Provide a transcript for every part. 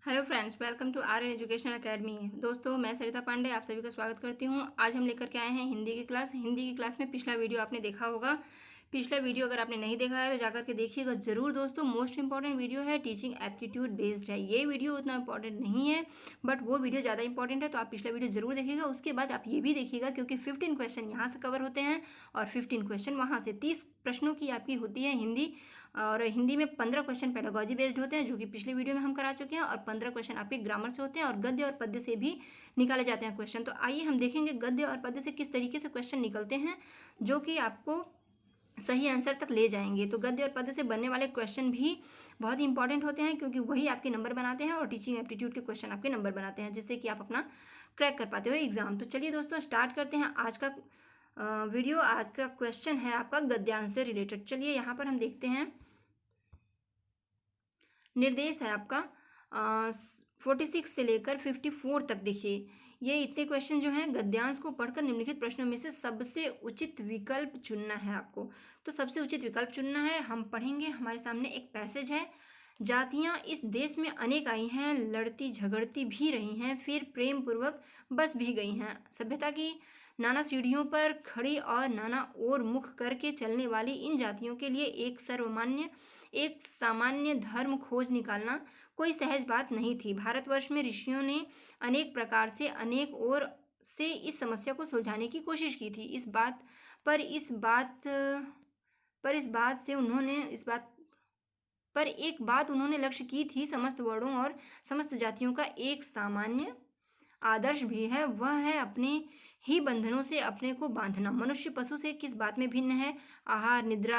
Hello friends, welcome to R N educational academy. दोस्तों, मैं सरिता पांडे आप सभी का स्वागत करती हूं। आज हम लेकर के आए हैं हिंदी की क्लास में पिछला वीडियो आपने देखा होगा। पिछला वीडियो अगर आपने नहीं देखा है तो जाकर के देखिएगा ज़रूर। दोस्तों, मोस्ट इंपॉर्टेंट वीडियो है, टीचिंग एप्टीट्यूड बेस्ड है। ये वीडियो उतना इंपॉर्टेंट नहीं है, बट वो वीडियो ज़्यादा इंपॉर्टेंट है, तो आप पिछला वीडियो जरूर देखिएगा। उसके बाद आप ये भी देखिएगा, क्योंकि 15 क्वेश्चन यहाँ से कवर होते हैं और 15 क्वेश्चन वहाँ से। 30 प्रश्नों की आपकी होती है हिंदी, और हिंदी में 15 क्वेश्चन पेडागॉजी बेस्ड होते हैं, जो कि पिछले वीडियो में हम करा चुके हैं, और 15 क्वेश्चन आपके ग्रामर से होते हैं और गद्य और पद्य से भी निकाले जाते हैं क्वेश्चन। तो आइए हम देखेंगे गद्य और पद्य से किस तरीके से क्वेश्चन निकलते हैं, जो कि आपको सही आंसर तक ले जाएंगे। तो गद्य और पद्य से बनने वाले क्वेश्चन भी बहुत ही इंपॉर्टेंट होते हैं, क्योंकि वही आपके नंबर बनाते हैं, और टीचिंग एप्टीट्यूड के क्वेश्चन आपके नंबर बनाते हैं, जिससे कि आप अपना क्रैक कर पाते हो एग्जाम। तो चलिए दोस्तों, स्टार्ट करते हैं आज का वीडियो। आज का क्वेश्चन है आपका गद्यांश से रिलेटेड। चलिए यहाँ पर हम देखते हैं। निर्देश है आपका 46 से लेकर 54 तक। देखिए, ये इतने क्वेश्चन जो हैं, गद्यांश को पढ़कर निम्नलिखित प्रश्नों में से सबसे उचित विकल्प चुनना है आपको। तो सबसे उचित विकल्प चुनना है। हम पढ़ेंगे, हमारे सामने एक पैसेज है। जातियां इस देश में अनेक आई हैं, लड़ती झगड़ती भी रही हैं, फिर प्रेम पूर्वक बस भी गई हैं। सभ्यता की नाना सीढ़ियों पर खड़ी और नाना ओर मुख करके चलने वाली इन जातियों के लिए एक सामान्य धर्म खोज निकालना कोई सहज बात नहीं थी। भारतवर्ष में ऋषियों ने अनेक प्रकार से अनेक ओर से इस समस्या को सुलझाने की कोशिश की थी। इस बात पर एक बात उन्होंने लक्ष्य की थी, समस्त वर्णों और समस्त जातियों का एक सामान्य आदर्श भी है, वह है अपने ही बंधनों से अपने को बांधना। मनुष्य पशु से किस बात में भिन्न है? आहार, निद्रा,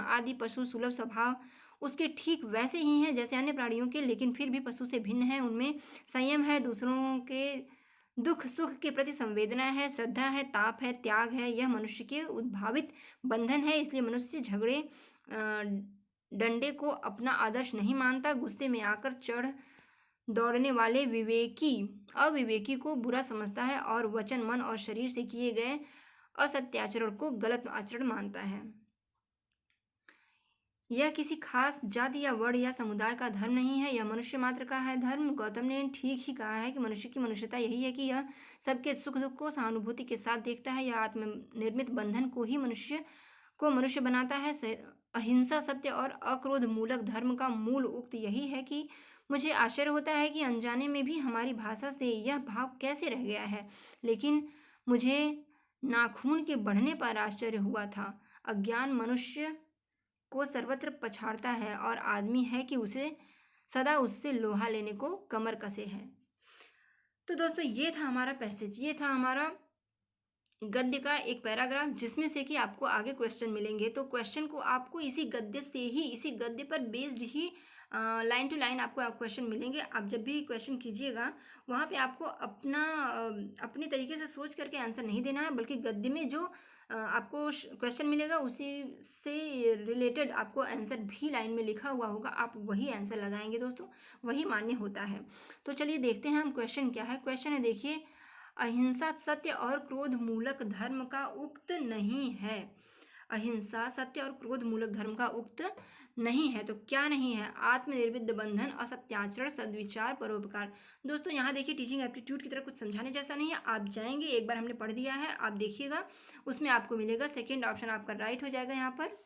आदि पशु सुलभ स्वभाव उसके ठीक वैसे ही हैं जैसे अन्य प्राणियों के, लेकिन फिर भी पशु से भिन्न है। उनमें संयम है, दूसरों के दुख सुख के प्रति संवेदना है, श्रद्धा है, ताप है, त्याग है। यह मनुष्य के उद्भावित बंधन है। इसलिए मनुष्य झगड़े डंडे को अपना आदर्श नहीं मानता। गुस्से में आकर चढ़ दौड़ने वाले अविवेकी को बुरा समझता है, और वचन, मन और शरीर से किए गए असत्याचरण को गलत आचरण मानता है। यह किसी खास जाति या वर्ण या समुदाय का धर्म नहीं है, यह मनुष्य मात्र का है धर्म। गौतम ने ठीक ही कहा है कि मनुष्य की मनुष्यता यही है कि यह सबके सुख दुख को सहानुभूति के साथ देखता है। यह आत्मनिर्मित बंधन को ही मनुष्य बनाता है। अहिंसा, सत्य और अक्रोध मूलक धर्म का मूल उक्त यही है कि मुझे आश्चर्य होता है कि अनजाने में भी हमारी भाषा से यह भाव कैसे रह गया है, लेकिन मुझे नाखून के बढ़ने पर आश्चर्य हुआ था। अज्ञान मनुष्य को सर्वत्र पछाड़ता है, और आदमी है कि उसे सदा उससे लोहा लेने को कमर कसे है। तो दोस्तों, ये था हमारा पैसेज, ये था हमारा गद्य का एक पैराग्राफ, जिसमें से कि आपको आगे क्वेश्चन मिलेंगे। तो क्वेश्चन को आपको इसी गद्य पर बेस्ड ही लाइन टू लाइन आपको क्वेश्चन मिलेंगे। आप जब भी क्वेश्चन कीजिएगा, वहाँ पे आपको अपने तरीके से सोच करके आंसर नहीं देना है, बल्कि गद्य में जो आपको क्वेश्चन मिलेगा उसी से रिलेटेड आपको आंसर भी लाइन में लिखा हुआ होगा, आप वही आंसर लगाएंगे दोस्तों, वही मान्य होता है। तो चलिए देखते हैं हम क्वेश्चन क्या है। क्वेश्चन है, देखिए, अहिंसा सत्य और क्रोध मूलक धर्म का उक्त नहीं है। अहिंसा सत्य और क्रोध मूलक धर्म का उक्त नहीं है। तो क्या नहीं है? आत्मनिर्विद बंधन, असत्याचरण, सद्विचार, परोपकार। दोस्तों, यहाँ देखिए, टीचिंग एप्टीट्यूड की तरह कुछ समझाने जैसा नहीं है। आप जाएंगे, एक बार हमने पढ़ दिया है, आप देखिएगा, उसमें आपको मिलेगा। सेकेंड ऑप्शन आपका राइट हो जाएगा यहाँ पर,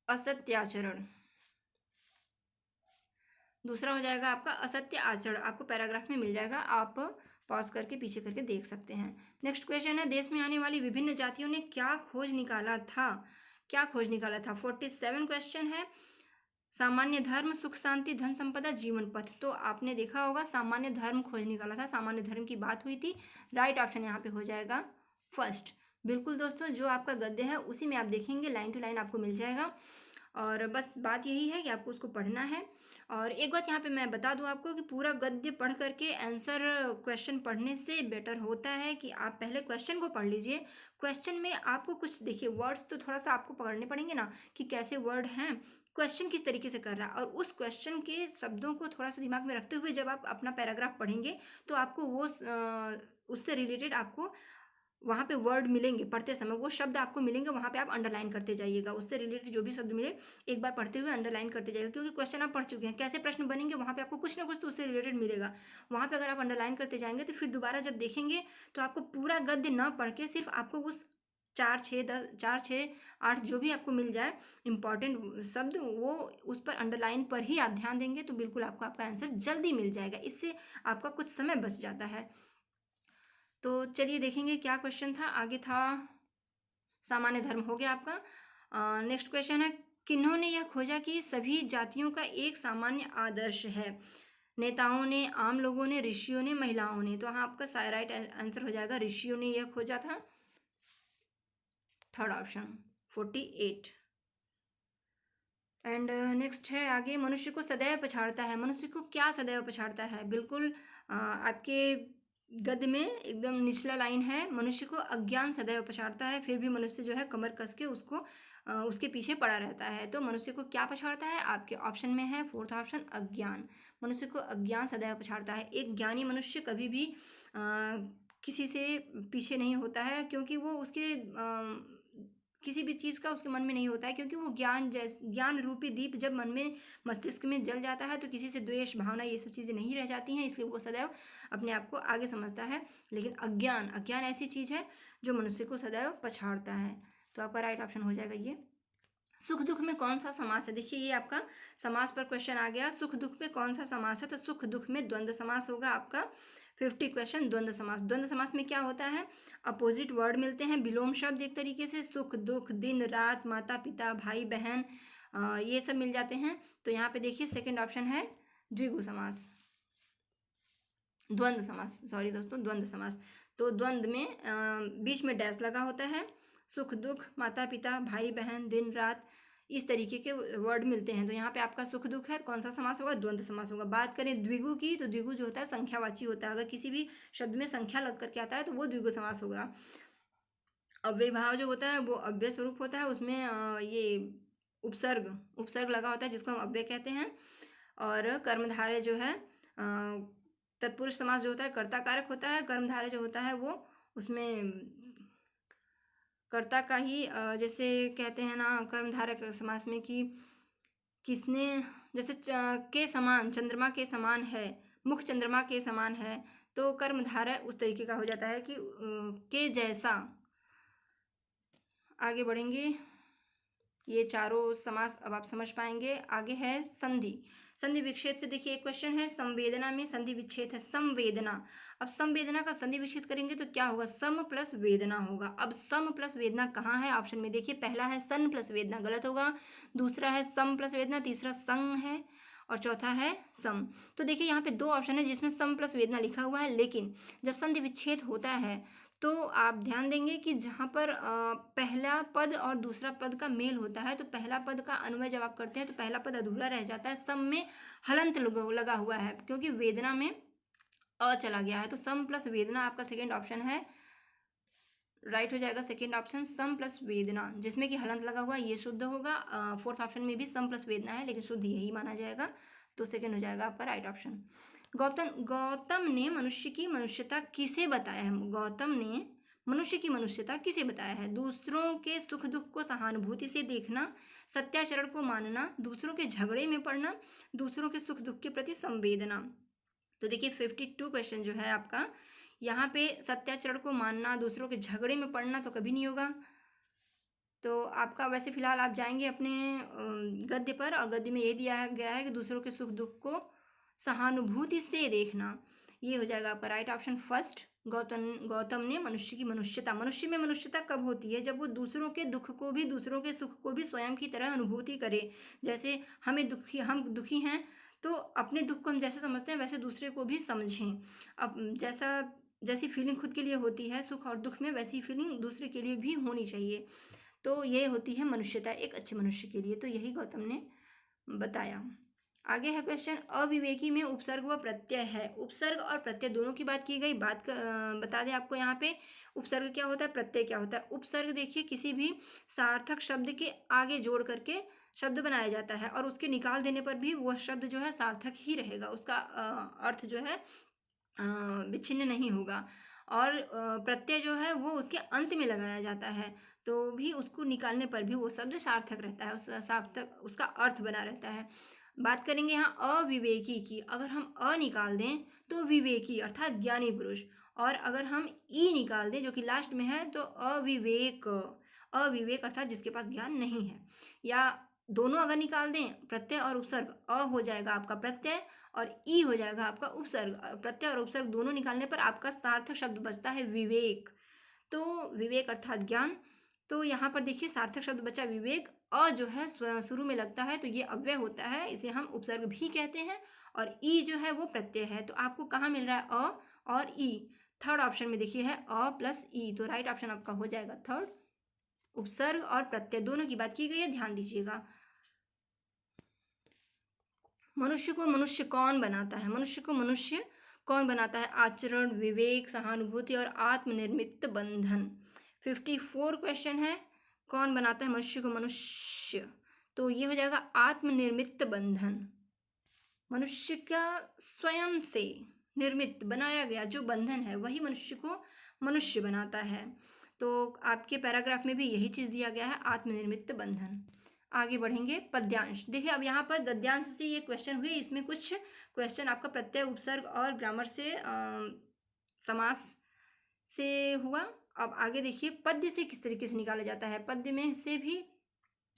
असत्याचरण। दूसरा हो जाएगा आपका असत्य आचरण। आपको पैराग्राफ में मिल जाएगा, आप पॉज करके पीछे करके देख सकते हैं। नेक्स्ट क्वेश्चन है, देश में आने वाली विभिन्न जातियों ने क्या खोज निकाला था? 47 क्वेश्चन है। सामान्य धर्म, सुख शांति, धन संपदा, जीवन पथ। तो आपने देखा होगा, सामान्य धर्म खोज निकाला था, सामान्य धर्म की बात हुई थी। राइट ऑप्शन यहाँ पे हो जाएगा फर्स्ट। बिल्कुल दोस्तों, जो आपका गद्य है उसी में आप देखेंगे, लाइन टू लाइन आपको मिल जाएगा। और बस बात यही है कि आपको उसको पढ़ना है। और एक बात यहाँ पे मैं बता दूं आपको कि पूरा गद्य पढ़ करके आंसर क्वेश्चन पढ़ने से बेटर होता है कि आप पहले क्वेश्चन को पढ़ लीजिए। क्वेश्चन में आपको कुछ देखिए, वर्ड्स तो थोड़ा सा आपको पकड़ने पड़ेंगे ना, कि कैसे वर्ड हैं, क्वेश्चन किस तरीके से कर रहा है, और उस क्वेश्चन के शब्दों को थोड़ा सा दिमाग में रखते हुए जब आप अपना पैराग्राफ पढ़ेंगे, तो आपको वो उससे रिलेटेड आपको वहाँ पे वर्ड मिलेंगे पढ़ते समय, वो शब्द आपको मिलेंगे, वहाँ पे आप अंडरलाइन करते जाइएगा। उससे रिलेटेड जो भी शब्द मिले एक बार पढ़ते हुए अंडरलाइन करते जाइएगा, क्योंकि क्वेश्चन आप पढ़ चुके हैं, कैसे प्रश्न बनेंगे वहाँ पे आपको कुछ ना कुछ तो उससे रिलेटेड मिलेगा। वहाँ पे अगर आप अंडरलाइन करते जाएंगे तो फिर दोबारा जब देखेंगे तो आपको पूरा गद्य न पढ़ के सिर्फ आपको उस 4 6 8 जो भी आपको मिल जाए इंपॉर्टेंट शब्द, वो उस पर अंडरलाइन पर ही आप ध्यान देंगे तो बिल्कुल आपको आपका आंसर जल्दी मिल जाएगा। इससे आपका कुछ समय बच जाता है। तो चलिए देखेंगे क्या क्वेश्चन था। आगे था सामान्य धर्म, हो गया आपका। नेक्स्ट क्वेश्चन है, किन्होंने यह खोजा कि सभी जातियों का एक सामान्य आदर्श है? नेताओं ने, आम लोगों ने, ऋषियों ने, महिलाओं ने? तो हाँ, आपका राइट आंसर हो जाएगा ऋषियों ने यह खोजा था, थर्ड ऑप्शन 48। एंड नेक्स्ट है आगे, मनुष्य को सदैव पछाड़ता है। मनुष्य को क्या सदैव पछाड़ता है? बिल्कुल आपके गद्य में एकदम निचला लाइन है, मनुष्य को अज्ञान सदैव पछाड़ता है। फिर भी मनुष्य जो है कमर कस के उसको उसके पीछे पड़ा रहता है। तो मनुष्य को क्या पछाड़ता है? आपके ऑप्शन में है फोर्थ ऑप्शन, अज्ञान। मनुष्य को अज्ञान सदैव पछाड़ता है। एक ज्ञानी मनुष्य कभी भी किसी से पीछे नहीं होता है, क्योंकि वो उसके किसी भी चीज़ का उसके मन में नहीं होता है, क्योंकि वो ज्ञान रूपी दीप जब मन में, मस्तिष्क में जल जाता है तो किसी से द्वेष भावना ये सब चीज़ें नहीं रह जाती हैं, इसलिए वो सदैव अपने आप को आगे समझता है। लेकिन अज्ञान ऐसी चीज़ है जो मनुष्य को सदैव पछाड़ता है। तो आपका राइट ऑप्शन हो जाएगा ये। सुख दुख में कौन सा समास है? देखिए ये आपका समास पर क्वेश्चन आ गया, सुख दुख में कौन सा समास है? तो सुख दुख में द्वंद्व समास होगा आपका। 50 क्वेश्चन, द्वंद्व समास। द्वंद्व समास में क्या होता है? अपोजिट वर्ड मिलते हैं, विलोम शब्द एक तरीके से, सुख दुख, दिन रात, माता पिता, भाई बहन, ये सब मिल जाते हैं। तो यहाँ पे देखिए सेकंड ऑप्शन है द्विगु समास, द्वंद्व समास, सॉरी दोस्तों, द्वंद्व समास। तो द्वंद्व में बीच में डैश लगा होता है, सुख दुख, माता पिता, भाई बहन, दिन रात, इस तरीके के वर्ड मिलते हैं। तो यहाँ पे आपका सुख दुख है, कौन सा समास होगा? द्वंद्व समास होगा। बात करें द्विगु की, तो द्विगु जो होता है संख्यावाची होता है, अगर किसी भी शब्द में संख्या लग करके आता है तो वो द्विगु समास होगा। अव्यय भाव जो होता है वो अव्यय स्वरूप होता है, उसमें ये उपसर्ग लगा होता है जिसको हम अव्यय कहते हैं। और कर्मधारय जो है तत्पुरुष समास जो होता है कर्ता कारक होता है, कर्मधारय जो होता है वो उसमें कर्ता का ही जैसे कहते हैं ना कर्मधारक समास में कि किसने, जैसे के समान, चंद्रमा के समान है, मुख चंद्रमा के समान है, तो कर्मधारय उस तरीके का हो जाता है कि के जैसा। आगे बढ़ेंगे, ये चारों समास अब आप समझ पाएंगे। आगे है संधि। संधि विच्छेद से देखिए एक क्वेश्चन है, संवेदना में संधि विच्छेद है, संवेदना। अब संवेदना का संधि विच्छेद करेंगे तो क्या होगा? सम प्लस वेदना होगा। अब सम प्लस वेदना कहाँ है? ऑप्शन में देखिए, पहला है सन प्लस वेदना, गलत होगा। दूसरा है सम प्लस वेदना, तीसरा संग है, और चौथा है सम। तो देखिए यहाँ पे दो ऑप्शन है जिसमें सम प्लस वेदना लिखा हुआ है, लेकिन जब संधि विच्छेद होता है तो आप ध्यान देंगे कि जहाँ पर पहला पद और दूसरा पद का मेल होता है, तो पहला पद का अन्वय जब आप करते हैं तो पहला पद अधूरा रह जाता है। सम में हलंत लगा हुआ है, क्योंकि वेदना में अ चला गया है। तो सम प्लस वेदना आपका सेकेंड ऑप्शन है, राइट हो जाएगा सेकेंड ऑप्शन, सम प्लस वेदना, जिसमें कि हलंत लगा हुआ ये शुद्ध होगा। फोर्थ ऑप्शन में भी सम प्लस वेदना है, लेकिन शुद्ध यही माना जाएगा, तो सेकेंड हो जाएगा आपका राइट ऑप्शन। गौतम ने मनुष्य की मनुष्यता किसे बताया है? गौतम ने मनुष्य की मनुष्यता किसे बताया है? दूसरों के सुख दुख को सहानुभूति से देखना, सत्याचरण को मानना, दूसरों के झगड़े में पड़ना, दूसरों के सुख दुख के प्रति संवेदना। तो देखिए 52 क्वेश्चन जो है आपका, यहाँ पे सत्याचरण को मानना, दूसरों के झगड़े में पड़ना तो कभी नहीं होगा। तो आपका वैसे फिलहाल आप जाएंगे अपने गद्य पर, और गद्य में ये दिया गया है कि दूसरों के सुख दुख को सहानुभूति से देखना, ये हो जाएगा आपका राइट ऑप्शन फर्स्ट। गौतम ने मनुष्य की मनुष्यता, मनुष्य में मनुष्यता कब होती है? जब वो दूसरों के दुख को भी, दूसरों के सुख को भी स्वयं की तरह अनुभूति करे। जैसे हम दुखी हैं तो अपने दुख को हम जैसे समझते हैं वैसे दूसरे को भी समझें। अब जैसी फीलिंग खुद के लिए होती है सुख और दुख में, वैसी फीलिंग दूसरे के लिए भी होनी चाहिए। तो ये होती है मनुष्यता एक अच्छे मनुष्य के लिए। तो यही गौतम ने बताया। आगे है क्वेश्चन, अविवेकी में उपसर्ग व प्रत्यय है। उपसर्ग और प्रत्यय दोनों की बात की गई। बता दें आपको यहाँ पे उपसर्ग क्या होता है, प्रत्यय क्या होता है। उपसर्ग देखिए किसी भी सार्थक शब्द के आगे जोड़ करके शब्द बनाया जाता है, और उसके निकाल देने पर भी वह शब्द जो है सार्थक ही रहेगा, उसका अर्थ जो है विच्छिन्न नहीं होगा। और प्रत्यय जो है वो उसके अंत में लगाया जाता है, तो भी उसको निकालने पर भी वो शब्द सार्थक रहता है, उस सार्थक उसका अर्थ बना रहता है। बात करेंगे यहाँ अविवेकी की। अगर हम अ निकाल दें तो विवेकी अर्थात ज्ञानी पुरुष, और अगर हम ई निकाल दें जो कि लास्ट में है तो अविवेक, अविवेक अर्थात जिसके पास ज्ञान नहीं है। या दोनों अगर निकाल दें, प्रत्यय और उपसर्ग, अ हो जाएगा आपका प्रत्यय और ई हो जाएगा आपका उपसर्ग। प्रत्यय और उपसर्ग दोनों निकालने पर आपका सार्थक शब्द बचता है विवेक। तो विवेक अर्थात ज्ञान। तो यहाँ पर देखिए सार्थक शब्द बचा विवेक। अ जो है शुरू में लगता है तो ये अव्यय होता है, इसे हम उपसर्ग भी कहते हैं, और ई जो है वो प्रत्यय है। तो आपको कहाँ मिल रहा है अ और ई? थर्ड ऑप्शन में देखिए है अ प्लस ई, तो राइट ऑप्शन आपका हो जाएगा थर्ड। उपसर्ग और प्रत्यय दोनों की बात की गई है, ध्यान दीजिएगा। मनुष्य को मनुष्य कौन बनाता है? मनुष्य को मनुष्य कौन बनाता है? आचरण, विवेक, सहानुभूति और आत्मनिर्मित बंधन। 54 क्वेश्चन है, कौन बनाता है मनुष्य को मनुष्य? तो ये हो जाएगा आत्मनिर्मित बंधन। मनुष्य का स्वयं से निर्मित बनाया गया जो बंधन है वही मनुष्य को मनुष्य बनाता है। तो आपके पैराग्राफ में भी यही चीज़ दिया गया है, आत्मनिर्मित बंधन। आगे बढ़ेंगे पद्यांश। देखिए अब यहाँ पर गद्यांश से ये क्वेश्चन हुए, इसमें कुछ क्वेश्चन आपका प्रत्यय, उपसर्ग और ग्रामर से समास से हुआ। अब आगे देखिए पद्य से किस तरीके से निकाला जाता है। पद्य में से भी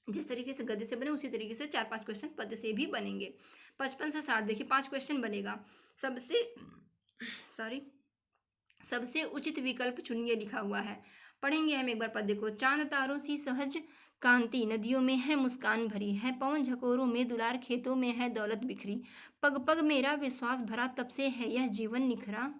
जिस तरीके से गद्य से बने उसी तरीके से 4-5 क्वेश्चन पद्य से भी बनेंगे। 55 से 60 देखिए 5 क्वेश्चन बनेगा। सबसे उचित विकल्प चुनिए लिखा हुआ है। पढ़ेंगे हम एक बार पद्य को। चांद तारों सी सहज कांति, नदियों में है मुस्कान भरी, है पवन झकोरों में दुलार, खेतों में है दौलत बिखरी, पग पग मेरा विश्वास भरा, तब से है यह जीवन निखरा।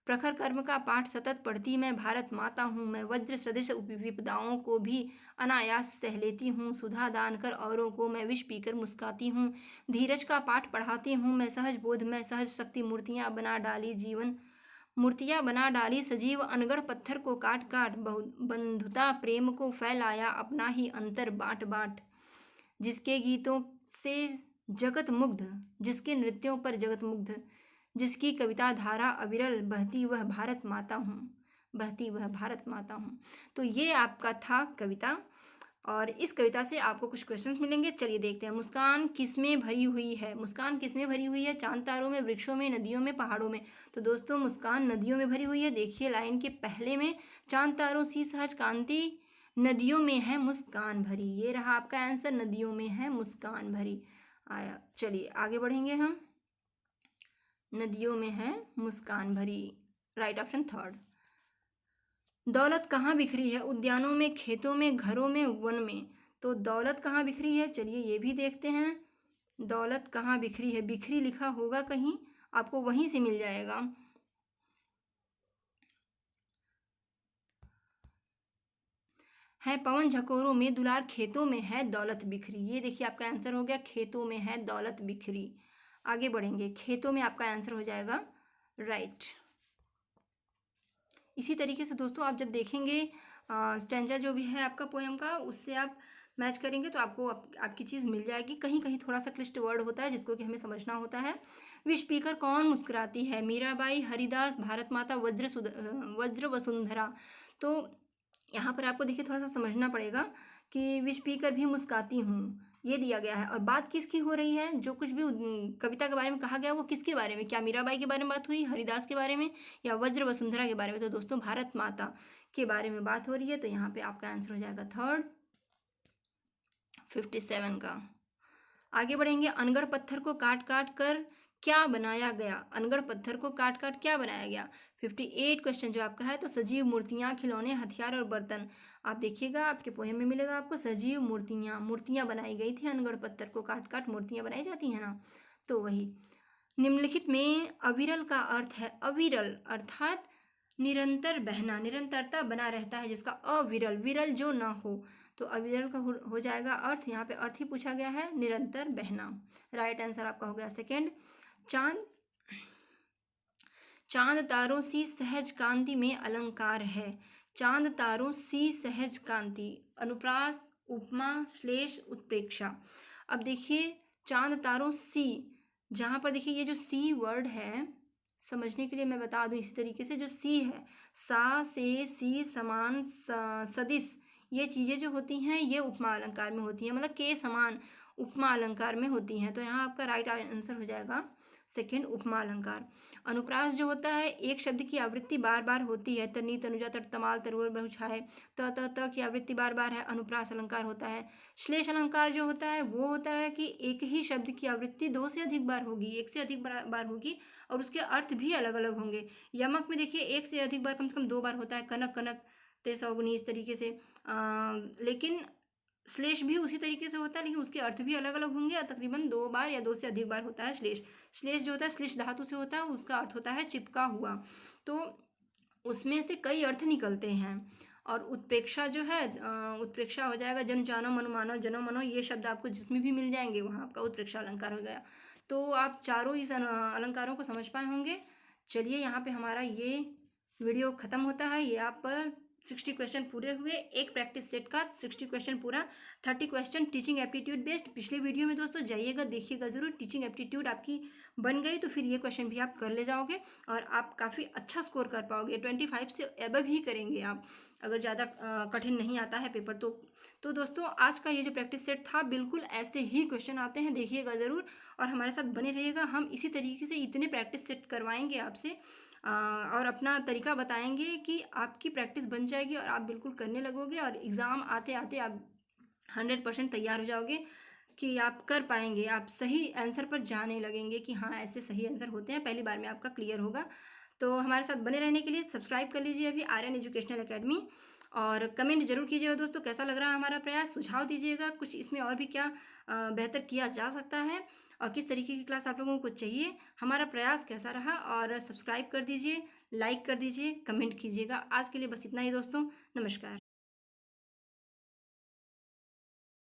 प्रखर कर्म का पाठ सतत पढ़ती मैं, भारत माता हूँ मैं, वज्र सदृश विपदाओं को भी अनायास सह लेती हूँ, सुधा दान कर औरों को मैं विष पीकर मुस्काती हूँ, धीरज का पाठ पढ़ाती हूँ मैं, सहज बोध में सहज शक्ति मूर्तियाँ बना डाली जीवन, मूर्तियाँ बना डाली सजीव, अनगढ़ पत्थर को काट काट बंधुता प्रेम को फैलाया अपना ही अंतर बाट बाट, जिसके गीतों से जगत मुग्ध, जिसके नृत्यों पर जगत मुग्ध, जिसकी कविता धारा अविरल, बहती वह भारत माता हूँ, बहती वह भारत माता हूँ। तो ये आपका था कविता, और इस कविता से आपको कुछ क्वेश्चंस मिलेंगे। चलिए देखते हैं। मुस्कान किसमें भरी हुई है? मुस्कान किसमें भरी हुई है? चांद तारों में, वृक्षों में, नदियों में, पहाड़ों में। तो दोस्तों मुस्कान नदियों में भरी हुई है। देखिए लाइन के पहले में, चांद तारों सी सहज कांति, नदियों में है मुस्कान भरी। ये रहा आपका आंसर, नदियों में है मुस्कान भरी आया। चलिए आगे बढ़ेंगे हम। नदियों में है मुस्कान भरी, राइट ऑप्शन थर्ड। दौलत कहाँ बिखरी है? उद्यानों में, खेतों में, घरों में, वन में। तो दौलत कहाँ बिखरी है? चलिए ये भी देखते हैं। दौलत कहाँ बिखरी है? बिखरी लिखा होगा कहीं, आपको वहीं से मिल जाएगा। है पवन झकोरों में दुलार, खेतों में है दौलत बिखरी। ये देखिए आपका आंसर हो गया, खेतों में है दौलत बिखरी। आगे बढ़ेंगे। खेतों में आपका आंसर हो जाएगा राइट। इसी तरीके से दोस्तों आप जब देखेंगे स्टैंजा जो भी है आपका पोएम का, उससे आप मैच करेंगे तो आपको आपकी चीज़ मिल जाएगी। कहीं कहीं थोड़ा सा क्लिष्ट वर्ड होता है जिसको कि हमें समझना होता है। विष पीकर कौन मुस्कुराती है? मीराबाई, हरिदास, भारत माता, वज्र वसुंधरा। तो यहाँ पर आपको देखिए थोड़ा सा समझना पड़ेगा कि विष पीकर भी मुस्काती हूँ, ये दिया गया है। और बात किसकी हो रही है? जो कुछ भी कविता के बारे में कहा गया वो किसके बारे में? क्या मीराबाई के बारे में बात हुई, हरिदास के बारे में, या वज्र वसुंधरा के बारे में? तो दोस्तों भारत माता के बारे में बात हो रही है। तो यहाँ पे आपका आंसर हो जाएगा थर्ड, 57 का। आगे बढ़ेंगे। अनगढ़ पत्थर को काट काट कर क्या बनाया गया? अनगढ़ पत्थर को काट काट क्या बनाया गया? 58 क्वेश्चन जो आपका है। तो सजीव मूर्तियाँ, खिलौने, हथियार और बर्तन। आप देखिएगा आपके पोएम में मिलेगा आपको सजीव मूर्तियाँ, मूर्तियाँ बनाई गई थी। अनगढ़ पत्थर को काट काट मूर्तियाँ बनाई जाती हैं ना, तो वही। निम्नलिखित में अविरल का अर्थ है, अविरल अर्थात निरंतर बहना, निरंतरता बना रहता है जिसका, अविरल, विरल जो ना हो। तो अविरल का हो जाएगा अर्थ, यहाँ पे अर्थ ही पूछा गया है, निरंतर बहना। राइट आंसर आपका हो गया सेकेंड। चांद तारों सी सहज कांति में अलंकार है। चांद तारों सी सहज कांति, अनुप्रास, उपमा, श्लेष, उत्प्रेक्षा। अब देखिए चांद तारों सी, जहाँ पर देखिए ये जो सी वर्ड है समझने के लिए मैं बता दूं इसी तरीके से, जो सी है, सा से सी समान सदिश, ये चीज़ें जो होती हैं ये उपमा अलंकार में होती हैं, मतलब के समान उपमा अलंकार में होती हैं। तो यहाँ आपका राइट आंसर हो जाएगा सेकंड, उपमा अलंकार। अनुप्रास जो होता है, एक शब्द की आवृत्ति बार बार होती है, तनी तनुजा तट तमाल तरुवर बहुछाए, त की आवृत्ति बार बार है, अनुप्रास अलंकार होता है। श्लेष अलंकार जो होता है वो होता है कि एक ही शब्द की आवृत्ति दो से अधिक बार होगी, एक से अधिक बार होगी और उसके अर्थ भी अलग अलग होंगे। यमक में देखिए एक से अधिक बार कम से कम 2 बार होता है, कनक कनक तेसौगुनी, इस तरीके से। लेकिन श्लेष भी उसी तरीके से होता है, लेकिन उसके अर्थ भी अलग अलग होंगे और तकरीबन 2 बार या 2 से अधिक बार होता है श्लेष। श्लेष जो होता है श्लिष धातु से होता है, उसका अर्थ होता है चिपका हुआ। तो उसमें से कई अर्थ निकलते हैं। और उत्प्रेक्षा जो है, उत्प्रेक्षा हो जाएगा जन जानो मनो मानो जनो मनो, ये शब्द आपको जिसमें भी मिल जाएंगे वहाँ आपका उत्प्रेक्षा अलंकार हो गया। तो आप चारों इस अलंकारों को समझ पाए होंगे। चलिए यहाँ पे हमारा ये वीडियो ख़त्म होता है। ये आप 60 क्वेश्चन पूरे हुए, एक प्रैक्टिस सेट का 60 क्वेश्चन पूरा, 30 क्वेश्चन टीचिंग एप्टीट्यूड बेस्ड। पिछले वीडियो में दोस्तों जाइएगा, देखिएगा ज़रूर, टीचिंग एप्टीट्यूड आपकी बन गई तो फिर ये क्वेश्चन भी आप कर ले जाओगे और आप काफ़ी अच्छा स्कोर कर पाओगे। 25 से एबव ही करेंगे आप, अगर ज़्यादा कठिन नहीं आता है पेपर तो दोस्तों आज का ये जो प्रैक्टिस सेट था बिल्कुल ऐसे ही क्वेश्चन आते हैं, देखिएगा ज़रूर और हमारे साथ बने रहिएगा। हम इसी तरीके से इतने प्रैक्टिस सेट करवाएंगे आपसे और अपना तरीका बताएंगे कि आपकी प्रैक्टिस बन जाएगी और आप बिल्कुल करने लगोगे और एग्ज़ाम आते आते आप 100% तैयार हो जाओगे कि आप कर पाएंगे, आप सही आंसर पर जाने लगेंगे कि हाँ ऐसे सही आंसर होते हैं, पहली बार में आपका क्लियर होगा। तो हमारे साथ बने रहने के लिए सब्सक्राइब कर लीजिए अभी आर्यन एजुकेशनल एकेडमी, और कमेंट जरूर कीजिएगा दोस्तों कैसा लग रहा है हमारा प्रयास, सुझाव दीजिएगा कुछ इसमें और भी क्या बेहतर किया जा सकता है और किस तरीके की क्लास आप लोगों को चाहिए, हमारा प्रयास कैसा रहा। और सब्सक्राइब कर दीजिए, लाइक कर दीजिए, कमेंट कीजिएगा। आज के लिए बस इतना ही दोस्तों, नमस्कार।